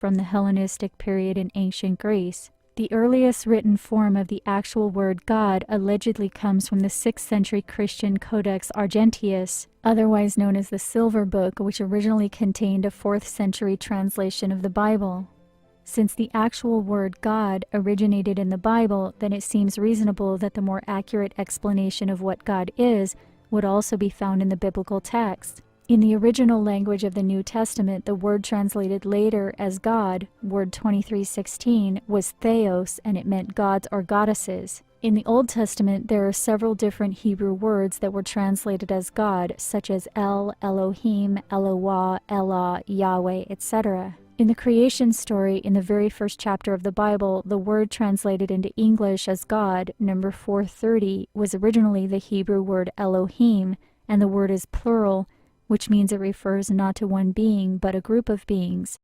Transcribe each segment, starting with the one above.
from the Hellenistic period in ancient Greece. The earliest written form of the actual word God allegedly comes from the 6th century Christian Codex Argenteus, otherwise known as the Silver Book, which originally contained a 4th century translation of the Bible. Since the actual word God originated in the Bible, then it seems reasonable that the more accurate explanation of what God is would also be found in the biblical text. In the original language of the New Testament, the word translated later as God, word 2316, was theos, and it meant gods or goddesses. In the Old Testament, there are several different Hebrew words that were translated as God, such as El, Elohim, Eloah, Elah, Yahweh, etc. In the creation story in the very first chapter of the Bible, the word translated into English as God, number 430, was originally the Hebrew word Elohim, and the word is plural, which means it refers not to one being, but a group of beings.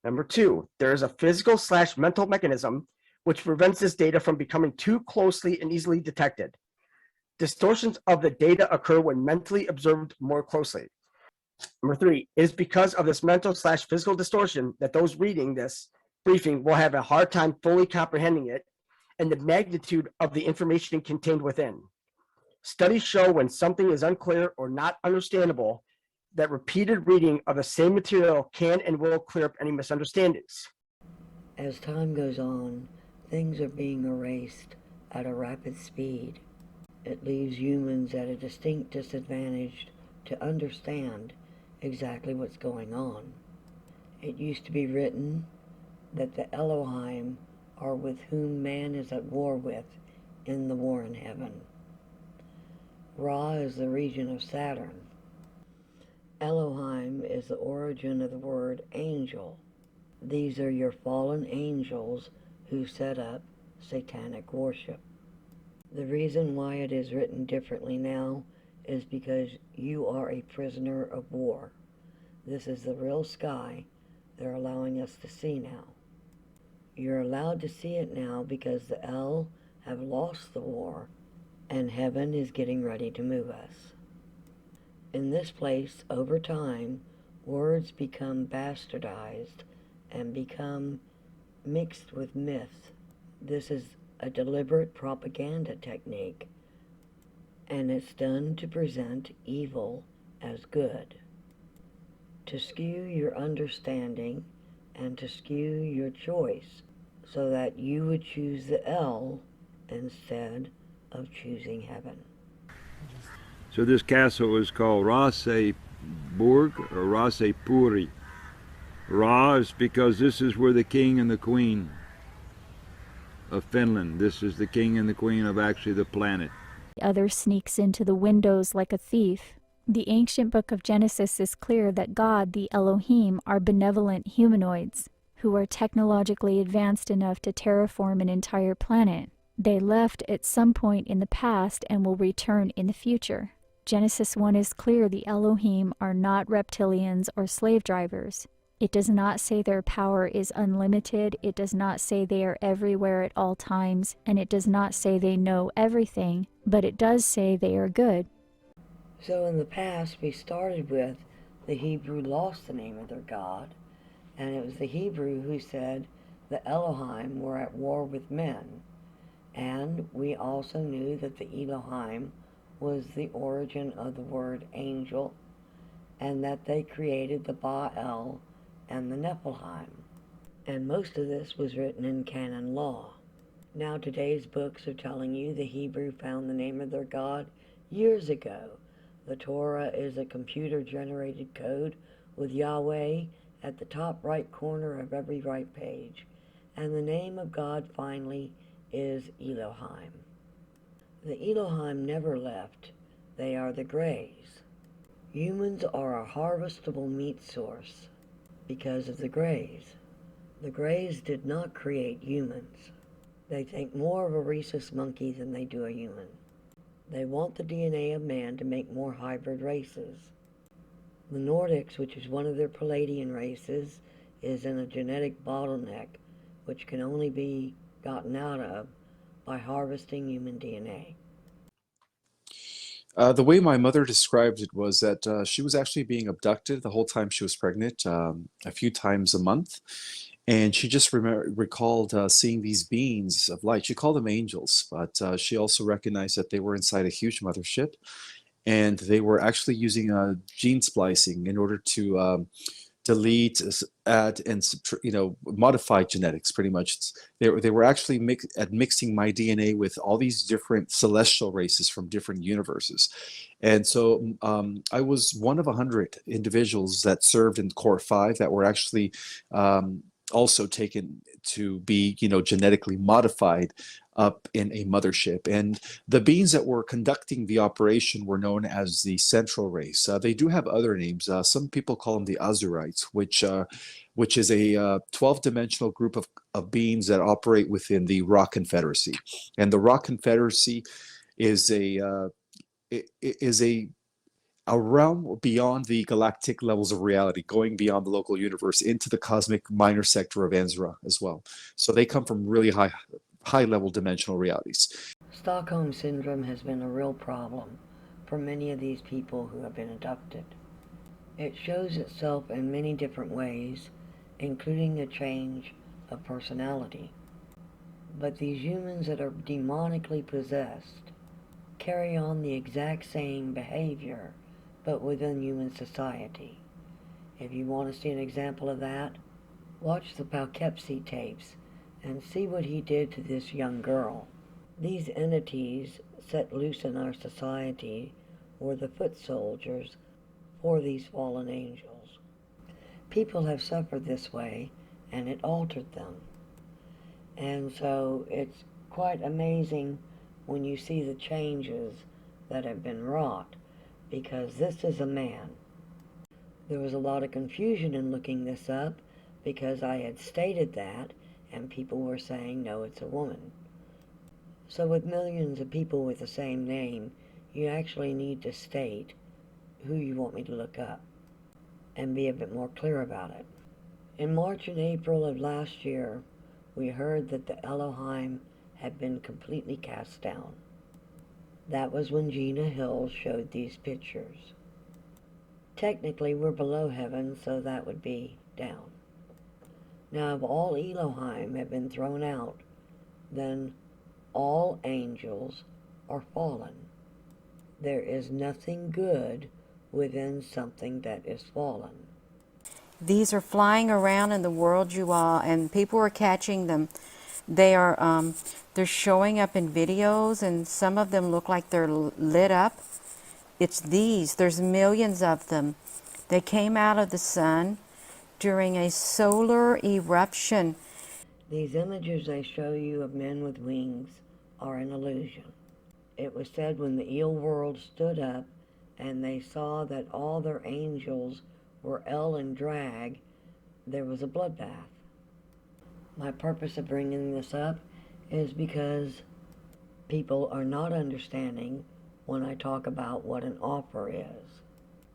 Number 2, there is a physical/mental mechanism which prevents this data from becoming too closely and easily detected. Distortions of the data occur when mentally observed more closely. Number 3, it is because of this mental/physical distortion that those reading this briefing will have a hard time fully comprehending it and the magnitude of the information contained within. Studies show when something is unclear or not understandable, that repeated reading of the same material can and will clear up any misunderstandings. As time goes on, things are being erased at a rapid speed. It leaves humans at a distinct disadvantage to understand exactly what's going on. It used to be written that the Elohim are with whom man is at war with in the war in heaven. Ra is the region of Saturn. Elohim is the origin of the word angel. These are your fallen angels who set up satanic worship. The reason why it is written differently now is because you are a prisoner of war. This is the real sky they're allowing us to see now. You're allowed to see it now because the El have lost the war and heaven is getting ready to move us. In this place, over time, words become bastardized and become mixed with myth. This is a deliberate propaganda technique, and it's done to present evil as good, to skew your understanding and to skew your choice so that you would choose the El instead of choosing heaven. So this castle was called Raseburg or Rasepuri. Ra is because this is where the king and the queen of Finland, this is the king and the queen of actually the planet. The other sneaks into the windows like a thief. The ancient book of Genesis is clear that God, the Elohim, are benevolent humanoids who are technologically advanced enough to terraform an entire planet. They left at some point in the past and will return in the future. Genesis 1 is clear the Elohim are not reptilians or slave drivers. It does not say their power is unlimited, it does not say they are everywhere at all times, and it does not say they know everything, but it does say they are good. So in the past, we started with the Hebrew lost the name of their God, and it was the Hebrew who said the Elohim were at war with men. And we also knew that the Elohim was the origin of the word angel, and that they created the Baal and the Nephilim. And most of this was written in canon law. Now today's books are telling you the Hebrew found the name of their God years ago. The Torah is a computer-generated code with Yahweh at the top right corner of every right page. And the name of God finally is Elohim. The Elohim never left. They are the Greys. Humans are a harvestable meat source because of the Greys. The Greys did not create humans. They think more of a rhesus monkey than they do a human. They want the DNA of man to make more hybrid races. The Nordics, which is one of their Palladian races, is in a genetic bottleneck which can only be gotten out of by harvesting human DNA. The way my mother described it was that she was actually being abducted the whole time she was pregnant, a few times a month. And she just recalled seeing these beings of light. She called them angels, but she also recognized that they were inside a huge mothership, and they were actually using gene splicing in order to delete, add, and modify genetics. Pretty much, they were actually mixing my DNA with all these different celestial races from different universes. And so I was one of 100 individuals that served in Core 5 that were actually also taken to be, genetically modified up in a mothership. And the beings that were conducting the operation were known as the Central Race. They do have other names. Some people call them the Azurites, which is a 12-dimensional group of beings that operate within the Rock Confederacy. And the Rock Confederacy is a realm beyond the galactic levels of reality, going beyond the local universe into the cosmic minor sector of Enzra as well. So they come from really high level dimensional realities. Stockholm Syndrome has been a real problem for many of these people who have been abducted. It shows itself in many different ways, including a change of personality. But these humans that are demonically possessed carry on the exact same behavior, but within human society. If you want to see an example of that, watch the Poughkeepsie tapes and see what he did to this young girl. These entities set loose in our society were the foot soldiers for these fallen angels. People have suffered this way, and it altered them. And so it's quite amazing when you see the changes that have been wrought, because this is a man. There was a lot of confusion in looking this up because I had stated that, and people were saying, no, it's a woman. So with millions of people with the same name, you actually need to state who you want me to look up and be a bit more clear about it. In March and April of last year, we heard that the Elohim had been completely cast down. That was when Gina Hill showed these pictures. Technically, we're below heaven, so that would be down. Now, if all Elohim have been thrown out, then all angels are fallen. There is nothing good within something that is fallen. These are flying around in the world, you all, and people are catching them. They're showing up in videos, and some of them look like they're lit up. It's these. There's millions of them. They came out of the sun during a solar eruption. These images they show you of men with wings are an illusion. It was said when the eel world stood up and they saw that all their angels were El and drag, there was a bloodbath. My purpose of bringing this up is because people are not understanding when I talk about what an offer is.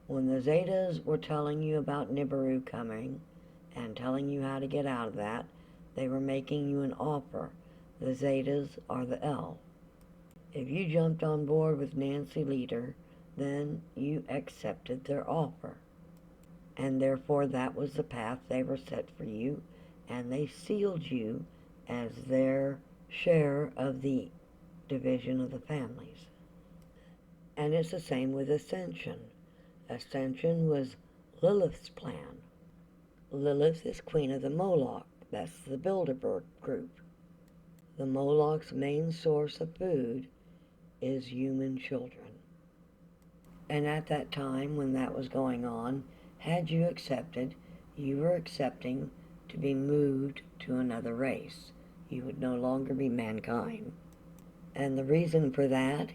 When the Zetas were telling you about Nibiru coming and telling you how to get out of that, they were making you an offer. The Zetas are the El. If you jumped on board with Nancy Leader, then you accepted their offer. And therefore that was the path they were set for you, and they sealed you as their share of the division of the families. And it's the same with ascension. Ascension was Lilith's plan. Lilith is queen of the Moloch. That's the Bilderberg group. The Moloch's main source of food is human children. And at that time when that was going on, had you accepted, you were accepting to be moved to another race. You would no longer be mankind. And the reason for that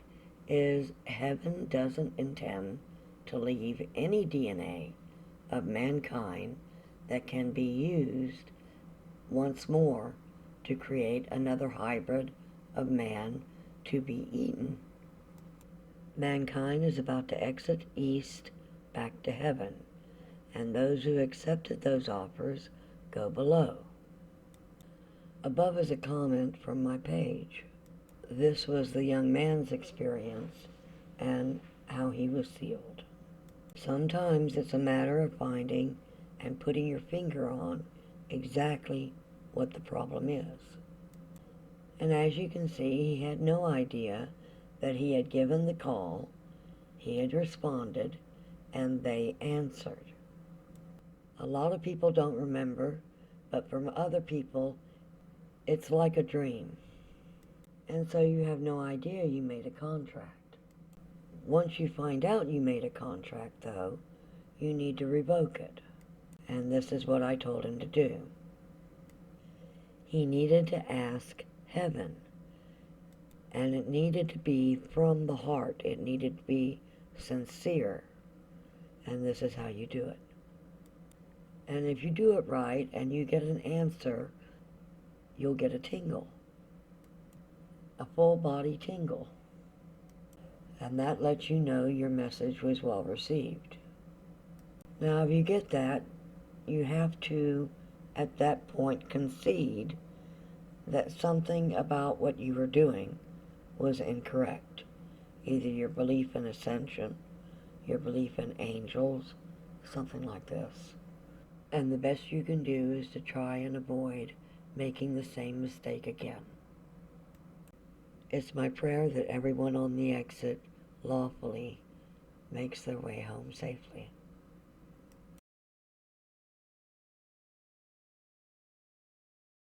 is heaven doesn't intend to leave any DNA of mankind that can be used once more to create another hybrid of man to be eaten. Mankind is about to exit east back to heaven, and those who accepted those offers go below. Above is a comment from my page. This was the young man's experience and how he was sealed. Sometimes it's a matter of finding and putting your finger on exactly what the problem is. And as you can see, he had no idea that he had given the call, he had responded, and they answered. A lot of people don't remember, but from other people, it's like a dream. And so you have no idea you made a contract. Once you find out you made a contract, though, you need to revoke it. And this is what I told him to do. He needed to ask heaven. And it needed to be from the heart. It needed to be sincere. And this is how you do it. And if you do it right and you get an answer, you'll get a tingle. A full body tingle. And that lets you know your message was well received. Now, if you get that, you have to, at that point, concede that something about what you were doing was incorrect. Either your belief in ascension, your belief in angels, something like this. And the best you can do is to try and avoid making the same mistake again. It's my prayer that everyone on the exit lawfully makes their way home safely.